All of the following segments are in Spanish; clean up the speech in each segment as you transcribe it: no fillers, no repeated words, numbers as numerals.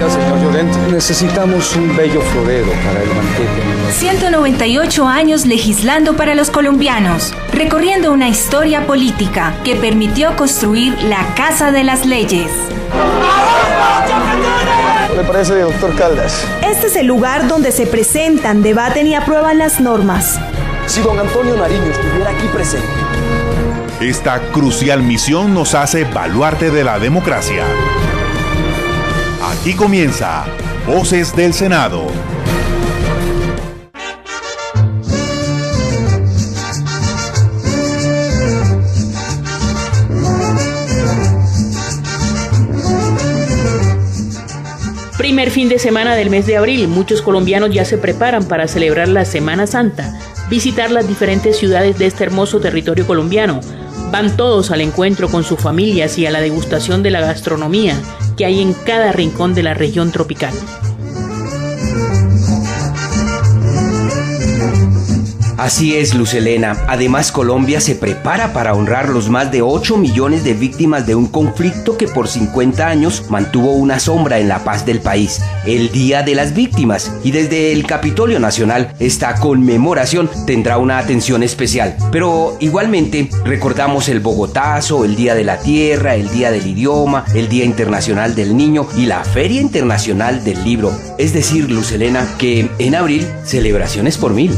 Señor Llorente, necesitamos un bello florero para el banquete. 198 años legislando para los colombianos, recorriendo una historia política que permitió construir la Casa de las Leyes. ¿Le parece, doctor Caldas? Este es el lugar donde se presentan, debaten y aprueban las normas. Si don Antonio Nariño estuviera aquí presente. Esta crucial misión nos hace baluarte de la democracia. Aquí comienza Voces del Senado. Primer fin de semana del mes de abril, muchos colombianos ya se preparan para celebrar la Semana Santa, visitar las diferentes ciudades de este hermoso territorio colombiano. Van todos al encuentro con sus familias y a la degustación de la gastronomía que hay en cada rincón de la región tropical. Así es, Luz Helena. Además, Colombia se prepara para honrar los más de 8 millones de víctimas de un conflicto que por 50 años mantuvo una sombra en la paz del país, el Día de las Víctimas. Y desde el Capitolio Nacional, esta conmemoración tendrá una atención especial. Pero igualmente, recordamos el Bogotazo, el Día de la Tierra, el Día del Idioma, el Día Internacional del Niño y la Feria Internacional del Libro. Es decir, Luz Helena, que en abril, celebraciones por mil.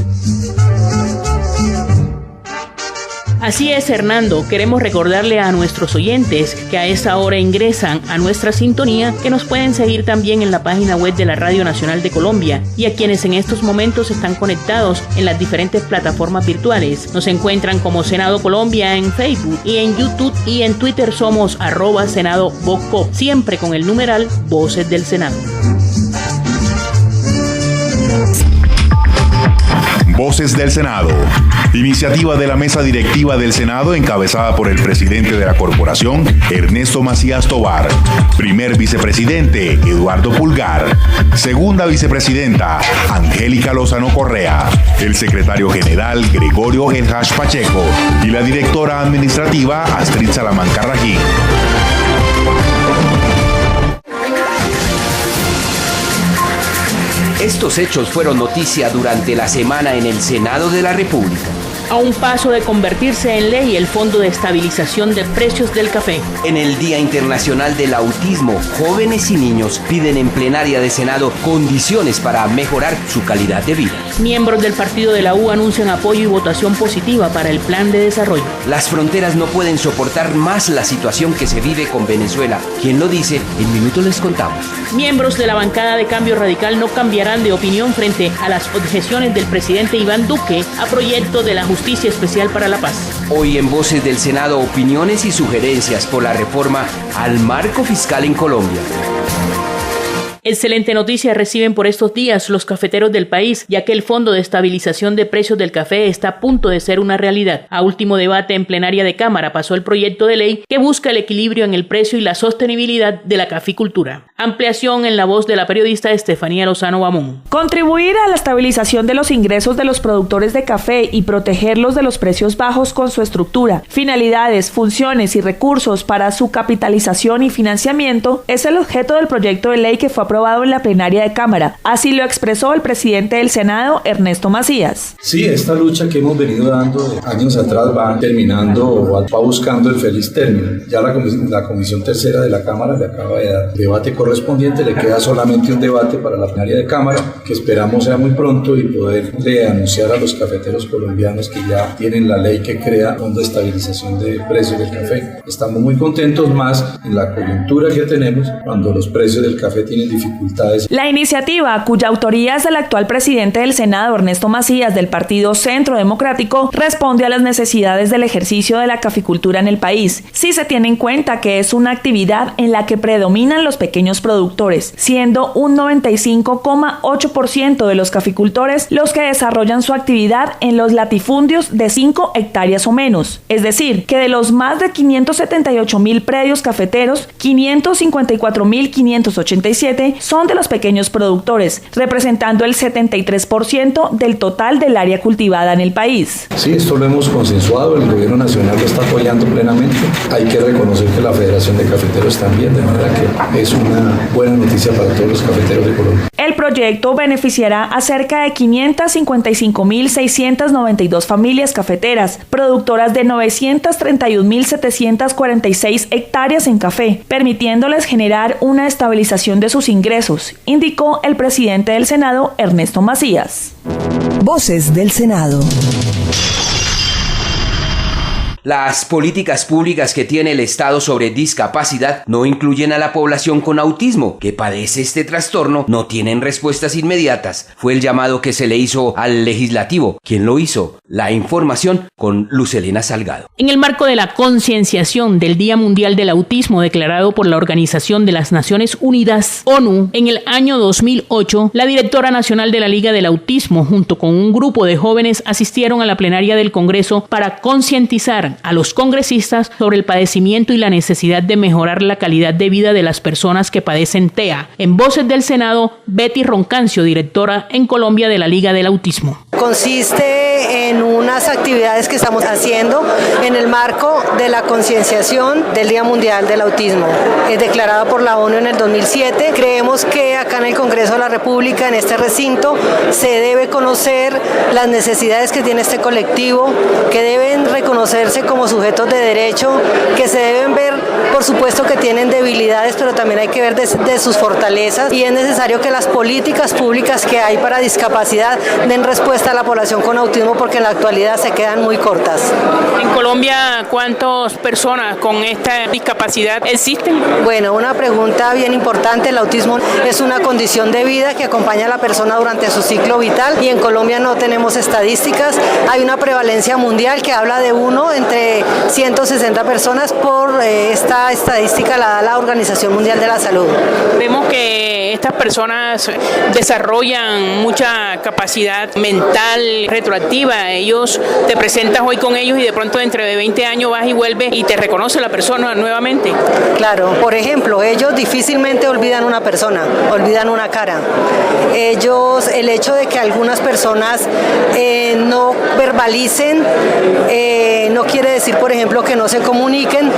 Así es, Hernando, queremos recordarle a nuestros oyentes que a esta hora ingresan a nuestra sintonía, que nos pueden seguir también en la página web de la Radio Nacional de Colombia, y a quienes en estos momentos están conectados en las diferentes plataformas virtuales. Nos encuentran como Senado Colombia en Facebook y en YouTube, y en Twitter somos @SenadoBocco, siempre con el numeral Voces del Senado. Voces del Senado. Iniciativa de la Mesa Directiva del Senado encabezada por el presidente de la corporación, Ernesto Macías Tovar. Primer vicepresidente, Eduardo Pulgar. Segunda vicepresidenta, Angélica Lozano Correa. El secretario general, Gregorio Elhash Pacheco. Y la directora administrativa, Astrid Salamanca Rajín. Estos hechos fueron noticia durante la semana en el Senado de la República. A un paso de convertirse en ley el Fondo de Estabilización de Precios del Café. En el Día Internacional del Autismo, jóvenes y niños piden en plenaria de Senado condiciones para mejorar su calidad de vida. Miembros del partido de la U anuncian apoyo y votación positiva para el plan de desarrollo. Las fronteras no pueden soportar más la situación que se vive con Venezuela. ¿Quién lo dice? En minutos les contamos. Miembros de la bancada de Cambio Radical no cambiarán de opinión frente a las objeciones del presidente Iván Duque a proyecto de la Justicia Especial para la Paz. Hoy en Voces del Senado, opiniones y sugerencias por la reforma al marco fiscal en Colombia. Excelente noticia reciben por estos días los cafeteros del país, ya que el Fondo de Estabilización de Precios del Café está a punto de ser una realidad. A último debate en plenaria de Cámara pasó el proyecto de ley que busca el equilibrio en el precio y la sostenibilidad de la caficultura. Ampliación en la voz de la periodista Estefanía Lozano Bamón. Contribuir a la estabilización de los ingresos de los productores de café y protegerlos de los precios bajos con su estructura, finalidades, funciones y recursos para su capitalización y financiamiento es el objeto del proyecto de ley que fue aprobado en la plenaria de Cámara. Así lo expresó el presidente del Senado, Ernesto Macías. Sí, esta lucha que hemos venido dando de años atrás va terminando o va buscando el feliz término. Ya la Comisión Tercera de la Cámara le acaba de dar debate correspondiente, le queda solamente un debate para la plenaria de Cámara, que esperamos sea muy pronto y poderle anunciar a los cafeteros colombianos que ya tienen la ley que crea Fondo de Estabilización de Precios del Café. Estamos muy contentos más en la coyuntura que tenemos cuando los precios del café tienen dificultades. La iniciativa, cuya autoría es del actual presidente del Senado, Ernesto Macías, del Partido Centro Democrático, responde a las necesidades del ejercicio de la caficultura en el país, si se tiene en cuenta que es una actividad en la que predominan los pequeños productores, siendo un 95,8% de los caficultores los que desarrollan su actividad en los latifundios de 5 hectáreas o menos. Es decir, que de los más de 578,000 predios cafeteros, 554,587 café son de los pequeños productores, representando el 73% del total del área cultivada en el país. Sí, esto lo hemos consensuado, el gobierno nacional lo está apoyando plenamente. Hay que reconocer que la Federación de Cafeteros también, de manera que es una buena noticia para todos los cafeteros de Colombia. El proyecto beneficiará a cerca de 555.692 familias cafeteras, productoras de 931.746 hectáreas en café, permitiéndoles generar una estabilización de sus ingresos, indicó el presidente del Senado, Ernesto Macías. Voces del Senado. Las políticas públicas que tiene el Estado sobre discapacidad no incluyen a la población con autismo, que padece este trastorno, no tienen respuestas inmediatas. Fue el llamado que se le hizo al legislativo. ¿Quién lo hizo? La información con Lucelena Salgado. En el marco de la concienciación del Día Mundial del Autismo declarado por la Organización de las Naciones Unidas, ONU, en el año 2008, la directora nacional de la Liga del Autismo, junto con un grupo de jóvenes, asistieron a la plenaria del Congreso para concientizar a los congresistas sobre el padecimiento y la necesidad de mejorar la calidad de vida de las personas que padecen TEA. En Voces del Senado, Betty Roncancio, directora en Colombia de la Liga del Autismo. Consiste en unas actividades que estamos haciendo en el marco de la concienciación del Día Mundial del Autismo. Es declarado por la ONU en el 2007. Creemos que acá en el Congreso de la República, en este recinto, se debe conocer las necesidades que tiene este colectivo, que deben reconocerse como sujetos de derecho, que se deben ver, por supuesto, que tienen debilidades, pero también hay que ver de sus fortalezas, y es necesario que las políticas públicas que hay para discapacidad den respuesta a la población con autismo, porque en la actualidad se quedan muy cortas. En Colombia, ¿cuántas personas con esta discapacidad existen? Bueno, una pregunta bien importante. El autismo es una condición de vida que acompaña a la persona durante su ciclo vital, y en Colombia no tenemos estadísticas. Hay una prevalencia mundial que habla de 1 entre 160 personas por esta estadística la da la Organización Mundial de la Salud. Vemos que estas personas desarrollan mucha capacidad mental retroactiva. Ellos te presentas hoy con ellos y de pronto dentro de 20 años vas y vuelves y te reconoce la persona nuevamente. Claro, por ejemplo, ellos difícilmente olvidan una persona, olvidan una cara. El hecho de que algunas personas no verbalicen, no quiere decir, por ejemplo, que no se comuniquen.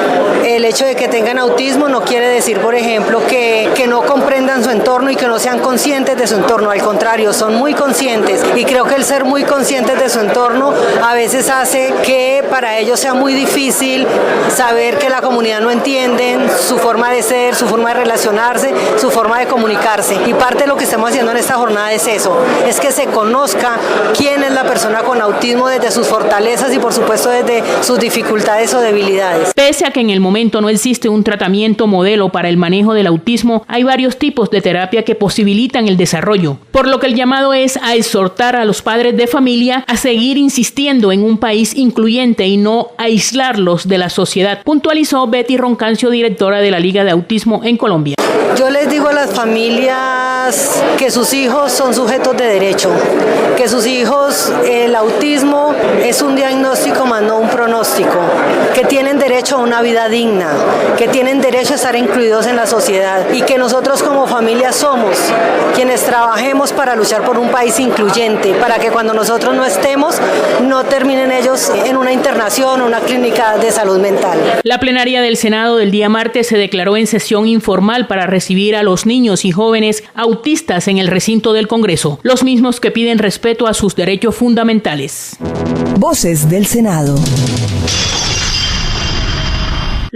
El hecho de que tengan autismo no quiere decir, por ejemplo, que no comprendan su entorno y que no sean conscientes de su entorno. Al contrario, son muy conscientes, y creo que el ser muy conscientes de su entorno a veces hace que para ellos sea muy difícil saber que la comunidad no entiende su forma de ser, su forma de relacionarse, su forma de comunicarse. Y parte de lo que estamos haciendo en esta jornada es eso, es que se conozca quién es la persona con autismo desde sus fortalezas y por supuesto desde sus dificultades o debilidades. Pese a que en el momento no existe un tratamiento modelo para el manejo del autismo, hay varios tipos de terapia que posibilitan el desarrollo, por lo que el llamado es a exhortar a los padres de familia a seguir insistiendo en un país incluyente y no aislarlos de la sociedad, puntualizó Betty Roncancio, directora de la Liga de Autismo en Colombia. Yo les digo a las familias que sus hijos son sujetos de derecho, que sus hijos, el autismo es un diagnóstico más no un pronóstico, que tienen derecho a una vida digna, que tienen derecho a estar incluidos en la sociedad, y que nosotros como familia somos quienes trabajemos para luchar por un país incluyente, para que cuando nosotros no estemos no terminen ellos en una internación o una clínica de salud mental. La plenaria del Senado del día martes se declaró en sesión informal para recibir a los niños y jóvenes autistas en el recinto del Congreso, los mismos que piden respeto a sus derechos fundamentales. Voces del Senado.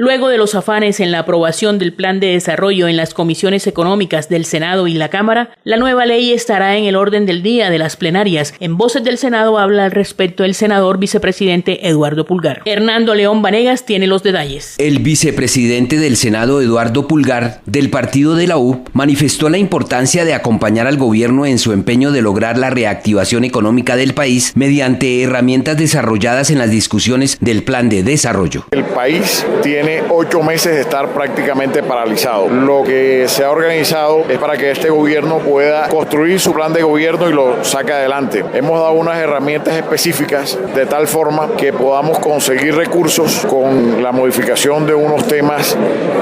Luego de los afanes en la aprobación del Plan de Desarrollo en las comisiones económicas del Senado y la Cámara, la nueva ley estará en el orden del día de las plenarias. En Voces del Senado habla al respecto el senador vicepresidente Eduardo Pulgar. Hernando León Vanegas tiene los detalles. El vicepresidente del Senado, Eduardo Pulgar, del partido de la U, manifestó la importancia de acompañar al gobierno en su empeño de lograr la reactivación económica del país mediante herramientas desarrolladas en las discusiones del Plan de Desarrollo. El país tiene tiene 8 meses de estar prácticamente paralizado. Lo que se ha organizado es para que este gobierno pueda construir su plan de gobierno y lo saque adelante. Hemos dado unas herramientas específicas de tal forma que podamos conseguir recursos con la modificación de unos temas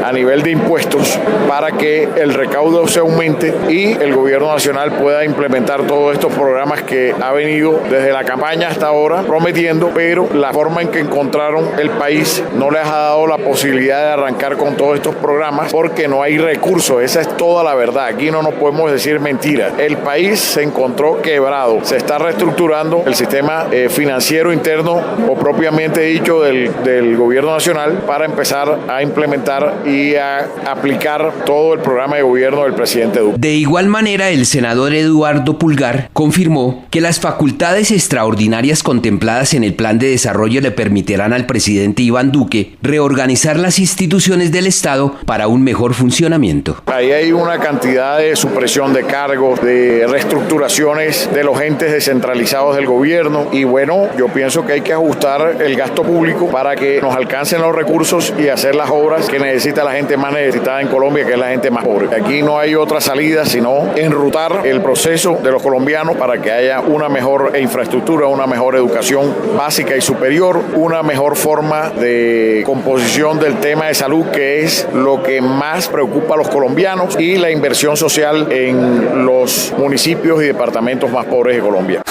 a nivel de impuestos para que el recaudo se aumente y el gobierno nacional pueda implementar todos estos programas que ha venido desde la campaña hasta ahora prometiendo, pero la forma en que encontraron el país no les ha dado la posibilidad de arrancar con todos estos programas porque no hay recursos. Esa es toda la verdad. Aquí no nos podemos decir mentiras. El país se encontró quebrado. Se está reestructurando el sistema financiero interno o propiamente dicho del gobierno nacional para empezar a implementar y a aplicar todo el programa de gobierno del presidente Duque. De igual manera, el senador Eduardo Pulgar confirmó que las facultades extraordinarias contempladas en el plan de desarrollo le permitirán al presidente Iván Duque reorganizar las instituciones del Estado para un mejor funcionamiento. Ahí hay una cantidad de supresión de cargos, de reestructuraciones de los entes descentralizados del gobierno y bueno, yo pienso que hay que ajustar el gasto público para que nos alcancen los recursos y hacer las obras que necesita la gente más necesitada en Colombia, que es la gente más pobre. Aquí no hay otra salida sino enrutar el proceso de los colombianos para que haya una mejor infraestructura, una mejor educación básica y superior, una mejor forma de composición del tema de salud, que es lo que más preocupa a los colombianos, y la inversión social en los municipios y departamentos más pobres de Colombia.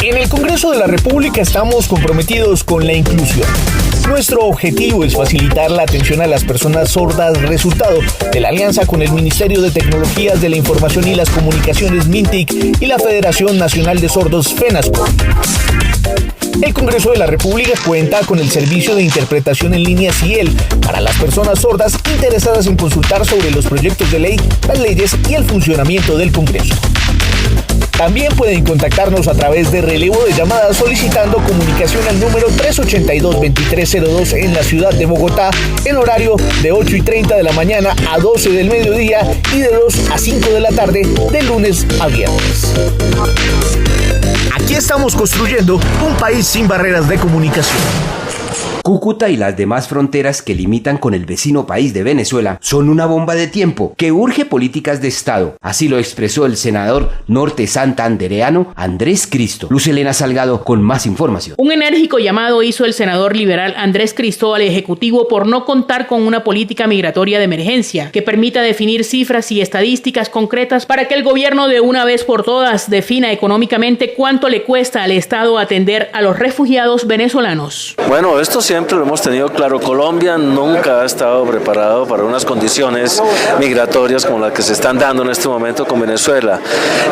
En el Congreso de la República estamos comprometidos con la inclusión. Nuestro objetivo es facilitar la atención a las personas sordas, resultado de la alianza con el Ministerio de Tecnologías de la Información y las Comunicaciones MINTIC y la Federación Nacional de Sordos FENASCO. El Congreso de la República cuenta con el servicio de interpretación en línea CIEL para las personas sordas interesadas en consultar sobre los proyectos de ley, las leyes y el funcionamiento del Congreso. También pueden contactarnos a través de relevo de llamadas solicitando comunicación al número 382-2302 en la ciudad de Bogotá en horario de 8:30 de la mañana a 12 del mediodía y de 2 a 5 de la tarde de lunes a viernes. Aquí estamos construyendo un país sin barreras de comunicación. Cúcuta y las demás fronteras que limitan con el vecino país de Venezuela son una bomba de tiempo que urge políticas de Estado. Así lo expresó el senador norte santandereano Andrés Cristo. Luz Helena Salgado con más información. Un enérgico llamado hizo el senador liberal Andrés Cristo al Ejecutivo por no contar con una política migratoria de emergencia que permita definir cifras y estadísticas concretas para que el gobierno de una vez por todas defina económicamente cuánto le cuesta al Estado atender a los refugiados venezolanos. Bueno, esto siempre lo hemos tenido claro. Colombia nunca ha estado preparado para unas condiciones migratorias como las que se están dando en este momento con Venezuela.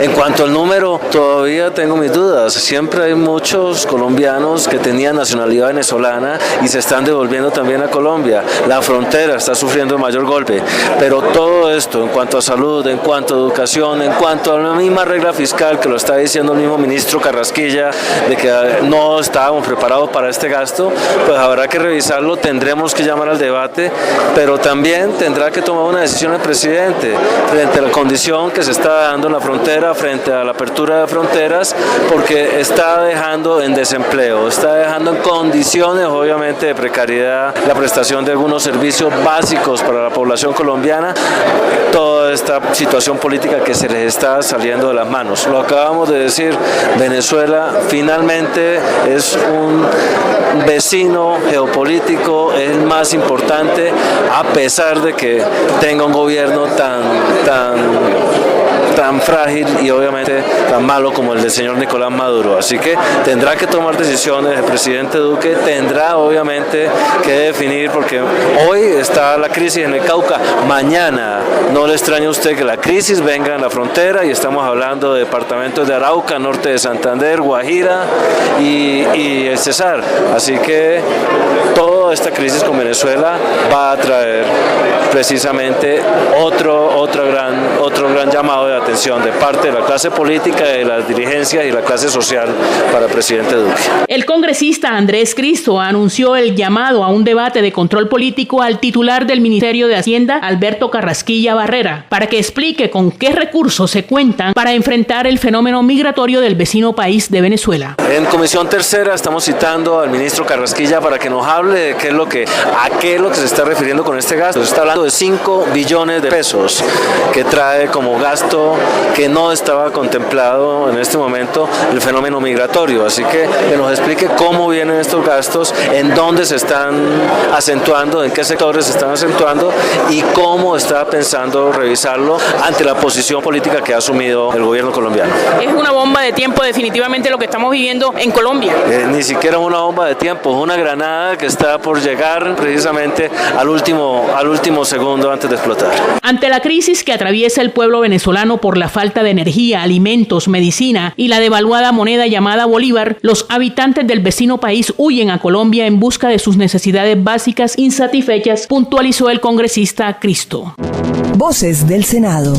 En cuanto al número, todavía tengo mis dudas. Siempre hay muchos colombianos que tenían nacionalidad venezolana y se están devolviendo también a Colombia. La frontera está sufriendo el mayor golpe. Pero todo esto, en cuanto a salud, en cuanto a educación, en cuanto a la misma regla fiscal que lo está diciendo el mismo ministro Carrasquilla, de que no estábamos preparados para este gasto, pues habrá que revisarlo, tendremos que llamar al debate, pero también tendrá que tomar una decisión el presidente frente a la condición que se está dando en la frontera, frente a la apertura de fronteras, porque está dejando en desempleo, está dejando en condiciones obviamente de precariedad la prestación de algunos servicios básicos para la población colombiana, toda esta situación política que se les está saliendo de las manos. Lo acabamos de decir, Venezuela finalmente es un vecino geopolítico, es el más importante, a pesar de que tenga un gobierno tan frágil y obviamente tan malo como el del señor Nicolás Maduro. Así que tendrá que tomar decisiones el presidente Duque, tendrá obviamente que definir, porque hoy está la crisis en el Cauca, mañana no le extraña a usted que la crisis venga en la frontera, y estamos hablando de departamentos de Arauca, norte de Santander, Guajira y el Cesar. Así que toda esta crisis con Venezuela va a traer precisamente otro gran llamado de atención de parte de la clase política, de las dirigencias y la clase social para el presidente Duque. El congresista Andrés Cristo anunció el llamado a un debate de control político al titular del Ministerio de Hacienda, Alberto Carrasquilla Barrera, para que explique con qué recursos se cuentan para enfrentar el fenómeno migratorio del vecino país de Venezuela. En Comisión Tercera estamos citando al ministro Carrasquilla para que nos hable de a qué es lo que se está refiriendo con este gasto. Se está hablando de 5 billones de pesos que trae como gasto que no estaba contemplado en este momento el fenómeno migratorio. Así que nos explique cómo vienen estos gastos, en dónde se están acentuando, en qué sectores se están acentuando y cómo está pensando revisarlo ante la posición política que ha asumido el gobierno colombiano. Es una bomba de tiempo definitivamente lo que estamos viviendo en Colombia. Ni siquiera una bomba de tiempo, es una granada que está por llegar precisamente al último segundo antes de explotar. Ante la crisis que atraviesa el pueblo venezolano por la falta de energía, alimentos, medicina y la devaluada moneda llamada Bolívar, los habitantes del vecino país huyen a Colombia en busca de sus necesidades básicas insatisfechas, puntualizó el congresista Cristo. Voces del Senado.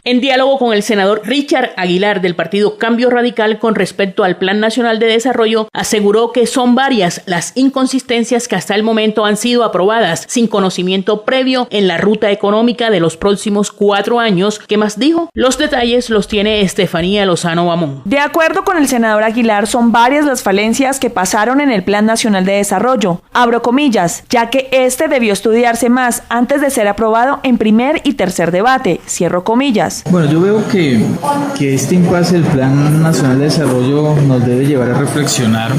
En diálogo con el senador Richard Aguilar del partido Cambio Radical con respecto al Plan Nacional de Desarrollo, aseguró que son varias las inconsistencias que hasta el momento han sido aprobadas sin conocimiento previo en la ruta económica de los próximos 4 años. ¿Qué más dijo? Los detalles los tiene Estefanía Lozano Bamón. De acuerdo con el senador Aguilar, son varias las falencias que pasaron en el Plan Nacional de Desarrollo. Abro comillas, ya que este debió estudiarse más antes de ser aprobado en primer y tercer debate. Cierro comillas. Bueno, yo veo que este impasse del Plan Nacional de Desarrollo nos debe llevar a reflexionar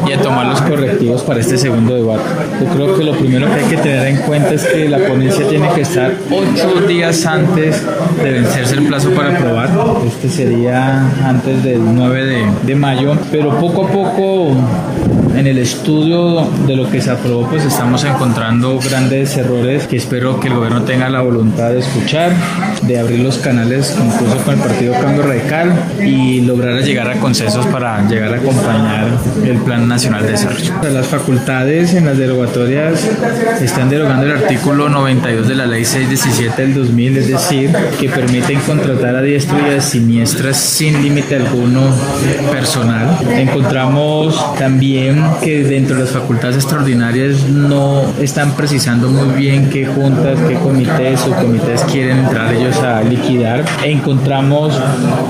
y a tomar los correctivos para este segundo debate. Yo creo que lo primero que hay que tener en cuenta es que la ponencia tiene que estar 8 días antes de vencerse el plazo para aprobar. Este sería antes del 9 de mayo, pero poco a poco en el estudio de lo que se aprobó pues estamos encontrando grandes errores que espero que el gobierno tenga la voluntad de escuchar, de abrir los canales incluso con el partido Cambio Radical y lograr llegar a consensos para llegar a acompañar el Plan Nacional de Desarrollo. Las facultades en las derogatorias están derogando el artículo 92 de la Ley 617 del 2000, es decir, que permiten contratar a diestro y a siniestras sin límite alguno personal. Encontramos también que dentro de las facultades extraordinarias no están precisando muy bien qué juntas, qué comités, subcomités quieren entrar ellos a liquidar. Encontramos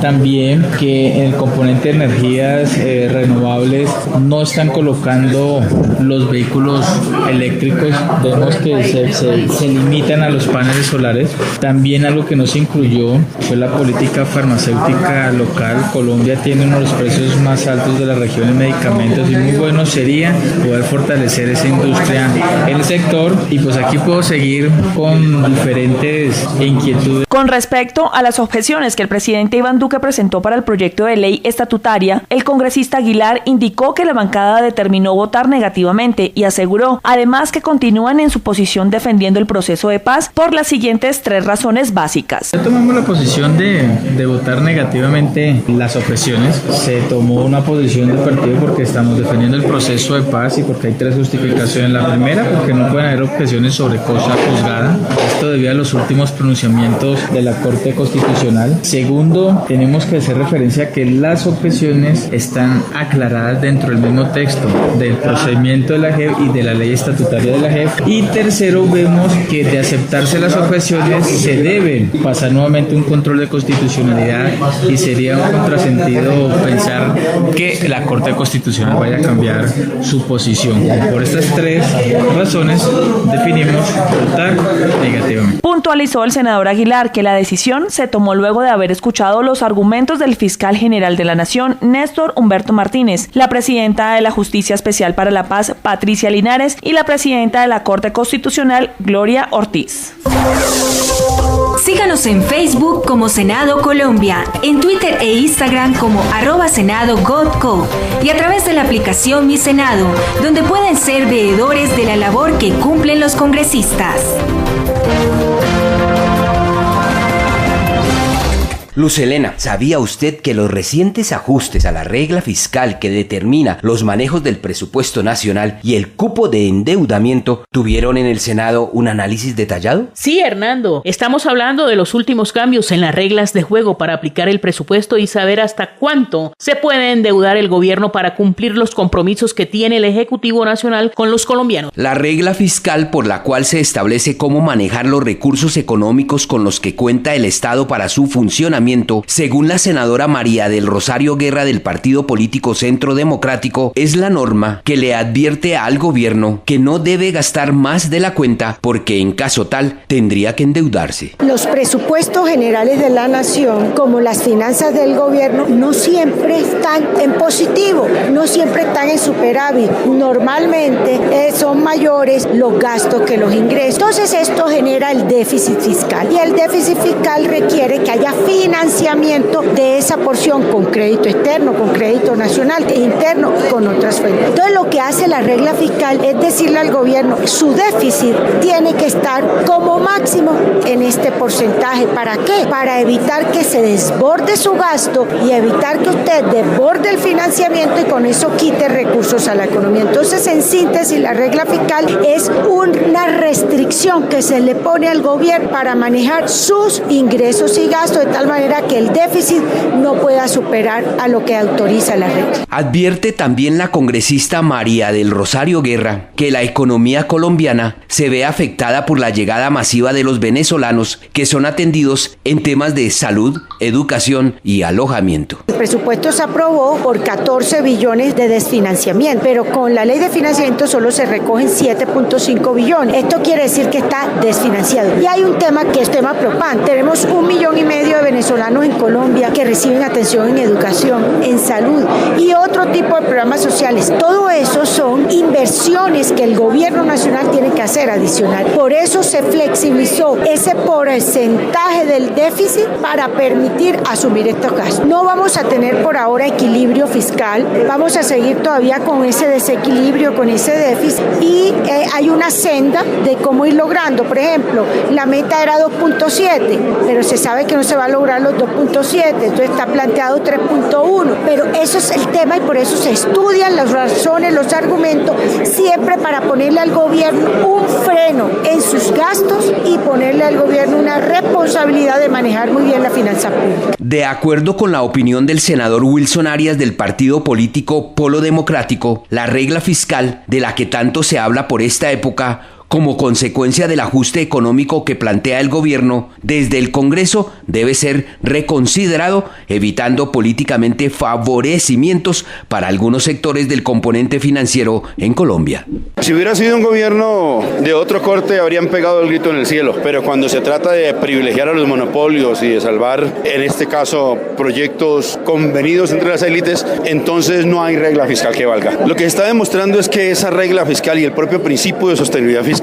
también que en el componente de energías renovables no están colocando los vehículos eléctricos, vemos que se limitan a los paneles solares. También algo que no se incluyó fue la política farmacéutica local. Colombia tiene uno de los precios más altos de la región en medicamentos y muy bueno sería poder fortalecer esa industria en el sector, y pues aquí puedo seguir con diferentes inquietudes. Con respecto a las objeciones que el presidente Iván Duque presentó para el proyecto de ley estatutaria, el congresista Aguilar indicó que la bancada determinó votar negativamente y aseguró además que continúan en su posición defendiendo el proceso de paz por las siguientes 3 razones básicas. Ya tomamos la posición de votar negativamente las objeciones. Se tomó una posición del partido porque estamos defendiendo el proceso de paz y porque hay 3 justificaciones. La primera, porque no pueden haber objeciones sobre cosa juzgada. Esto debido a los últimos pronunciamientos de la Corte Constitucional. Segundo, tenemos que hacer referencia a que las objeciones están aclaradas dentro del mismo texto del procedimiento de la JEP y de la ley estatutaria de la JEP. Y tercero, vemos que de aceptarse las objeciones se debe pasar nuevamente un control de constitucionalidad y sería un contrasentido pensar que la Corte Constitucional vaya a cambiar su posición. Por estas 3 razones definimos votar negativamente. Puntualizó el senador Aguilar que la decisión se tomó luego de haber escuchado los argumentos del fiscal general de la Nación, Néstor Humberto Martínez, la presidenta de la Justicia Especial para la Paz, Patricia Linares, y la presidenta de la Corte Constitucional, Gloria Ortiz. Síganos en Facebook como Senado Colombia, en Twitter e Instagram como @SenadoGodCo y a través de la aplicación Mi Senado, donde pueden ser veedores de la labor que cumplen los congresistas. Luz Helena, ¿sabía usted que los recientes ajustes a la regla fiscal que determina los manejos del presupuesto nacional y el cupo de endeudamiento tuvieron en el Senado un análisis detallado? Sí, Hernando, estamos hablando de los últimos cambios en las reglas de juego para aplicar el presupuesto y saber hasta cuánto se puede endeudar el gobierno para cumplir los compromisos que tiene el Ejecutivo Nacional con los colombianos. La regla fiscal por la cual se establece cómo manejar los recursos económicos con los que cuenta el Estado para su funcionamiento, según la senadora María del Rosario Guerra del partido político Centro Democrático, es la norma que le advierte al gobierno que no debe gastar más de la cuenta porque en caso tal tendría que endeudarse. Los presupuestos generales de la nación, como las finanzas del gobierno, no siempre están en positivo, no siempre están en superávit. Normalmente son mayores los gastos que los ingresos. Entonces esto genera el déficit fiscal y el déficit fiscal requiere que haya financiamiento de esa porción con crédito externo, con crédito nacional e interno, con otras fuentes. Entonces lo que hace la regla fiscal es decirle al gobierno, su déficit tiene que estar como máximo en este porcentaje. ¿Para qué? Para evitar que se desborde su gasto y evitar que usted desborde el financiamiento y con eso quite recursos a la economía. Entonces, en síntesis, la regla fiscal es una restricción que se le pone al gobierno para manejar sus ingresos y gastos de tal manera que el déficit no pueda superar a lo que autoriza la regla. Advierte también la congresista María del Rosario Guerra que la economía colombiana se ve afectada por la llegada masiva de los venezolanos que son atendidos en temas de salud, educación y alojamiento. El presupuesto se aprobó por 14 billones de desfinanciamiento, pero con la ley de financiamiento solo se recogen 7.5 billones. Esto quiere decir que está desfinanciado. Y hay un tema que es tema preocupante. Tenemos 1,5 millones de venezolanos en Colombia que reciben atención en educación, en salud y otro tipo de programas sociales. Todo eso son inversiones que el gobierno nacional tiene que hacer adicional. Por eso se flexibilizó ese porcentaje del déficit para permitir asumir estos gastos. No vamos a tener por ahora equilibrio fiscal, vamos a seguir todavía con ese desequilibrio, con ese déficit y hay una senda de cómo ir logrando. Por ejemplo, la meta era 2.7, pero se sabe que no se va a lograr los 2.7, entonces está planteado 3.1, pero eso es el tema y por eso se estudian las razones, los argumentos, siempre para ponerle al gobierno un freno en sus gastos y ponerle al gobierno una responsabilidad de manejar muy bien la finanza pública. De acuerdo con la opinión del senador Wilson Arias del partido político Polo Democrático, la regla fiscal de la que tanto se habla por esta época, como consecuencia del ajuste económico que plantea el gobierno desde el Congreso, debe ser reconsiderado, evitando políticamente favorecimientos para algunos sectores del componente financiero en Colombia. Si hubiera sido un gobierno de otro corte, habrían pegado el grito en el cielo, pero cuando se trata de privilegiar a los monopolios y de salvar, en este caso, proyectos convenidos entre las élites, entonces no hay regla fiscal que valga. Lo que se está demostrando es que esa regla fiscal y el propio principio de sostenibilidad fiscal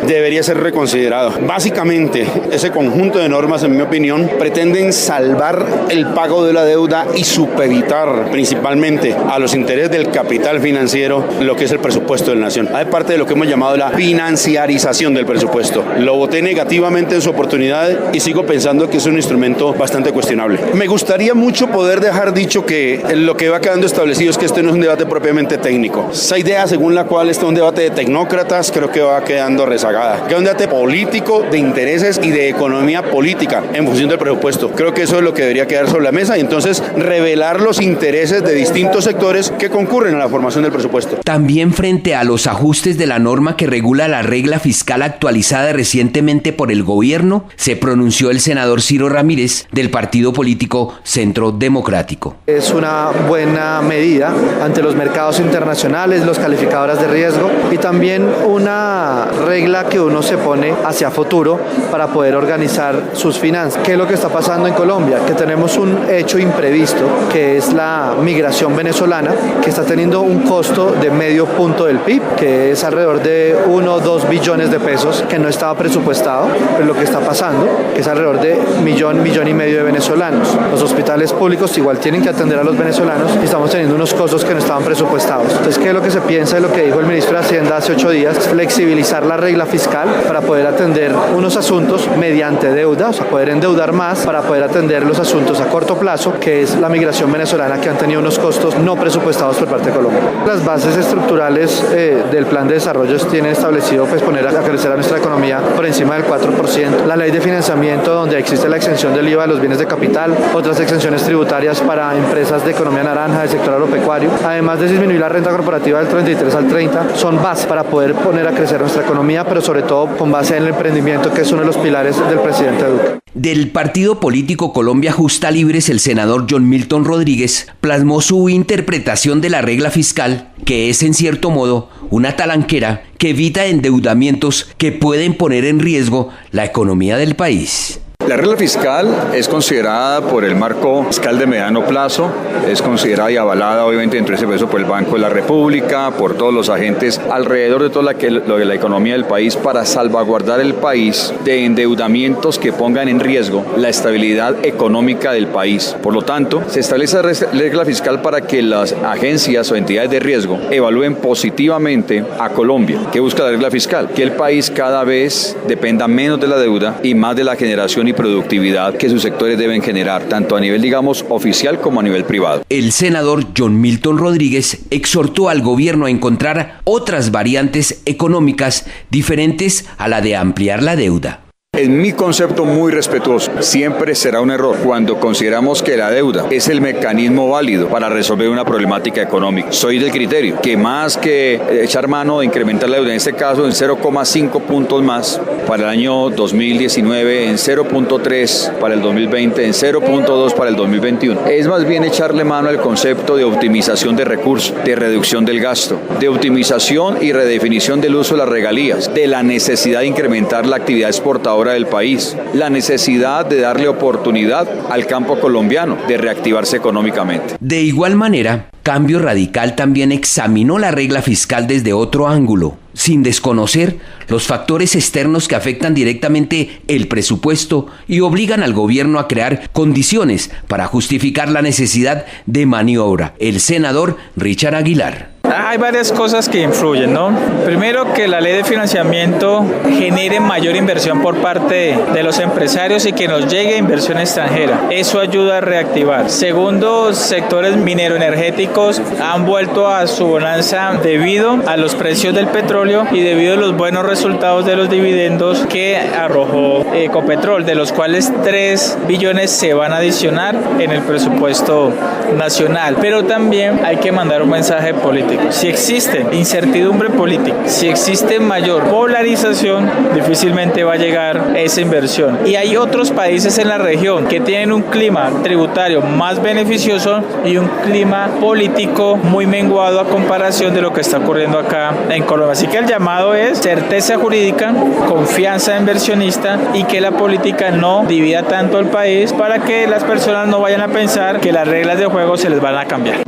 debería ser reconsiderado. Básicamente, ese conjunto de normas, en mi opinión, pretenden salvar el pago de la deuda y supeditar principalmente a los intereses del capital financiero lo que es el presupuesto de la nación. Hay parte de lo que hemos llamado la financiarización del presupuesto. Lo voté negativamente en su oportunidad y sigo pensando que es un instrumento bastante cuestionable. Me gustaría mucho poder dejar dicho que lo que va quedando establecido es que este no es un debate propiamente técnico. Esa idea según la cual este es un debate de tecnócratas creo que va quedando rezagada. Que es un debate político de intereses y de economía política en función del presupuesto. Creo que eso es lo que debería quedar sobre la mesa y entonces revelar los intereses de distintos sectores que concurren a la formación del presupuesto. También frente a los ajustes de la norma que regula la regla fiscal actualizada recientemente por el gobierno, se pronunció el senador Ciro Ramírez del partido político Centro Democrático. Es una buena medida ante los mercados internacionales, los calificadoras de riesgo y también una regla que uno se pone hacia futuro para poder organizar sus finanzas. ¿Qué es lo que está pasando en Colombia? Que tenemos un hecho imprevisto, que es la migración venezolana, que está teniendo un costo de medio punto del PIB, que es alrededor de 1 o 2 2 billones de pesos que no estaba presupuestado, pero lo que está pasando que es alrededor de millón y medio de venezolanos. Los hospitales públicos igual tienen que atender a los venezolanos y estamos teniendo unos costos que no estaban presupuestados. Entonces, ¿qué es lo que se piensa de lo que dijo el ministro de Hacienda hace 8 días? Flexibilizar la regla fiscal para poder atender unos asuntos mediante deuda, o sea, poder endeudar más para poder atender los asuntos a corto plazo, que es la migración venezolana, que han tenido unos costos no presupuestados por parte de Colombia. Las bases estructurales del plan de desarrollo tienen establecido pues poner a crecer a nuestra economía por encima del 4%. La ley de financiamiento, donde existe la exención del IVA de los bienes de capital, otras exenciones tributarias para empresas de economía naranja, del sector agropecuario, además de disminuir la renta corporativa del 33 al 30, son bases para poder poner a crecer nuestra economía, pero sobre todo con base en el emprendimiento, que es uno de los pilares del presidente Duque. Del partido político Colombia Justa Libres, el senador John Milton Rodríguez plasmó su interpretación de la regla fiscal, que es en cierto modo una talanquera que evita endeudamientos que pueden poner en riesgo la economía del país. La regla fiscal es considerada por el marco fiscal de mediano plazo, es considerada y avalada obviamente dentro de ese proceso por el Banco de la República, por todos los agentes alrededor de toda la economía del país, para salvaguardar el país de endeudamientos que pongan en riesgo la estabilidad económica del país. Por lo tanto, se establece la regla fiscal para que las agencias o entidades de riesgo evalúen positivamente a Colombia. ¿Qué busca la regla fiscal? Que el país cada vez dependa menos de la deuda y más de la generación y productividad que sus sectores deben generar, tanto a nivel, digamos, oficial como a nivel privado. El senador John Milton Rodríguez exhortó al gobierno a encontrar otras variantes económicas diferentes a la de ampliar la deuda. En mi concepto muy respetuoso, siempre será un error cuando consideramos que la deuda es el mecanismo válido para resolver una problemática económica. Soy del criterio que más que echar mano de incrementar la deuda, en este caso en 0,5 puntos más para el año 2019, en 0,3 para el 2020, en 0,2 para el 2021, es más bien echarle mano al concepto de optimización de recursos, de reducción del gasto, de optimización y redefinición del uso de las regalías, de la necesidad de incrementar la actividad exportadora del país, la necesidad de darle oportunidad al campo colombiano de reactivarse económicamente. De igual manera, Cambio Radical también examinó la regla fiscal desde otro ángulo, sin desconocer los factores externos que afectan directamente el presupuesto y obligan al gobierno a crear condiciones para justificar la necesidad de maniobra. El senador Richard Aguilar. Hay varias cosas que influyen, ¿no? Primero, que la ley de financiamiento genere mayor inversión por parte de los empresarios y que nos llegue inversión extranjera. Eso ayuda a reactivar. Segundo, sectores mineroenergéticos han vuelto a su bonanza debido a los precios del petróleo y debido a los buenos resultados de los dividendos que arrojó Ecopetrol, de los cuales 3 billones se van a adicionar en el presupuesto nacional. Pero también hay que mandar un mensaje político. Si existe incertidumbre política, si existe mayor polarización, difícilmente va a llegar esa inversión. Y hay otros países en la región que tienen un clima tributario más beneficioso y un clima político muy menguado a comparación de lo que está ocurriendo acá en Colombia. Así que el llamado es certeza jurídica, confianza inversionista y que la política no divida tanto el país para que las personas no vayan a pensar que las reglas de juego se les van a cambiar.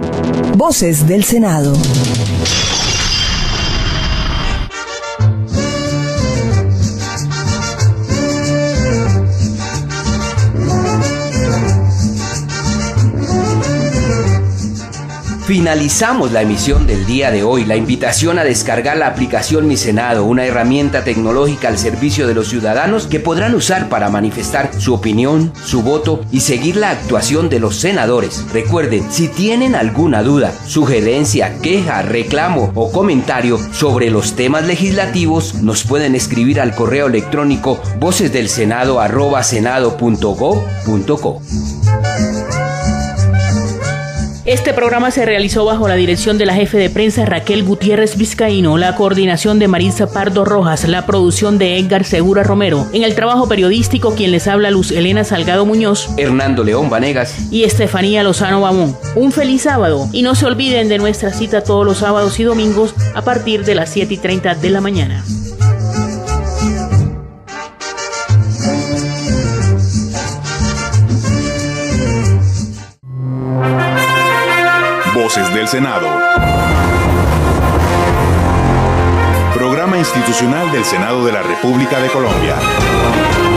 Voces del Senado. Finalizamos la emisión del día de hoy. La invitación a descargar la aplicación Mi Senado, una herramienta tecnológica al servicio de los ciudadanos que podrán usar para manifestar su opinión, su voto y seguir la actuación de los senadores. Recuerden, si tienen alguna duda, sugerencia, queja, reclamo o comentario sobre los temas legislativos, nos pueden escribir al correo electrónico vocesdelsenado@senado.gov.co. Este programa se realizó bajo la dirección de la jefe de prensa Raquel Gutiérrez Vizcaíno, la coordinación de Marisa Pardo Rojas, la producción de Edgar Segura Romero, en el trabajo periodístico quien les habla Luz Elena Salgado Muñoz, Hernando León Vanegas y Estefanía Lozano Bamón. Un feliz sábado y no se olviden de nuestra cita todos los sábados y domingos a partir de las 7:30 de la mañana. Voces del Senado. Programa programa institucional del Senado de la República de Colombia.